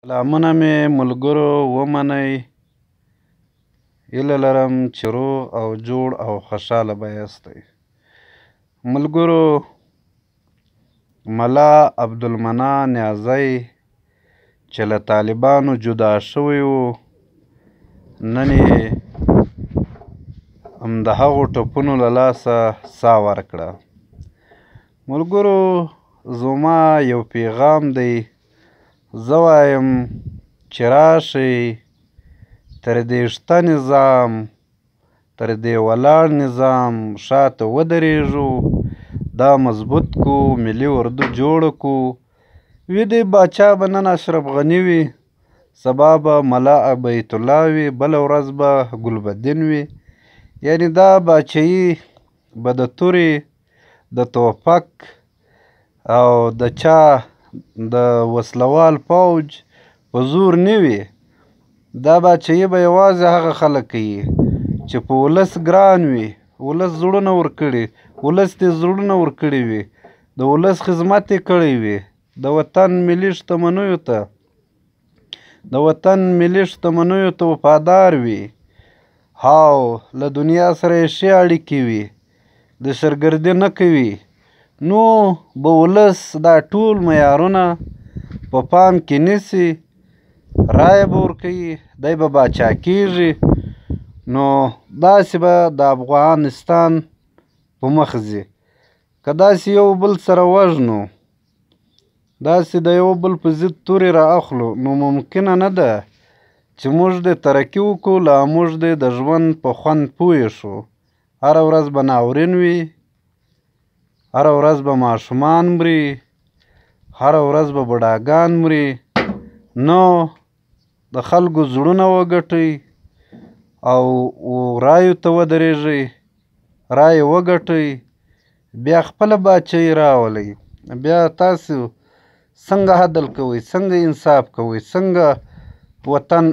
سلامونه مې ملګرو ومنئ. هیله لرم چې روغ او جوړ او خوشحاله به یاستئ. ملګرو، ملا عبدالمنان نیازی چې له طالبانو جدا شوی و، نن یې د هغو ټپونو له لاسه ساه ورکړه. ملګرو، زما یو پیغام دی. زه وایم چې راشئ تر دې شته نظام، تر دې ولاړ نظام شاته ودرېږو، دا مضبوط کو، ملي اردو جوړه کو. ویدې باچا به نن اشرف غني وي، سبا به ملا بیت الله وي، بله ورځ به ګلبدین وي. یعنې دا باچایي به د تورې، د توپک او د چا د وسلوال پوج په زور نه وي. دا باچایي به یوازې هغه خلک کوي چې په ولس ګران وي، ولس زړونه ورکړي، ولس ته زړونه ورکړي وي، د ولس خدمت یې کړی وي، د وطن ملي شتمنیو ته وفادار وي، او له دنیا سره یې ښې اړیکې وي، دهشتګردي نه کوي. نو به ولس دا ټول معیارونه په پام کې نیسي، رایه به ورکوي، دی به باچا کېږي. نو داسې به د افغانستان په مخ ځي. که داسې یو بل سره وژنو، داسې د یو بل په ضد تورې را اخلو، نو ممکنه نه ده چې موږ دې ترقي وکړو، لا موږ دې د ژوند په خوند پوه شو. هره ورځ به ناورین وي، هره ورځ به ماشومان مري، هره ورځ به بوډاګان مري. نو د خلکو زړونه وګټئ او رایو ته ودرېږئ، رایې وګټئ، بیا خپله باچایي راولئ. بیا تاسو څنګه عدل کوئ، څنګه انصاف کوئ، څنګه وطن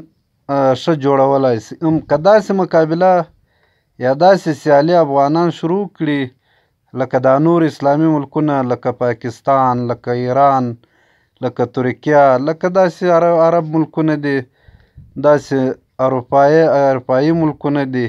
ښه جوړولی شئ. که داسې مقابله یا داسې سیالي افغانان شروع کړي لکه دا نور اسلامي ملکونه، لکه پاکستان، لکه ایران، لکه ترکیه، لکه داسې عرب ملکونه دي، داسې اروپایي ملکونه دي،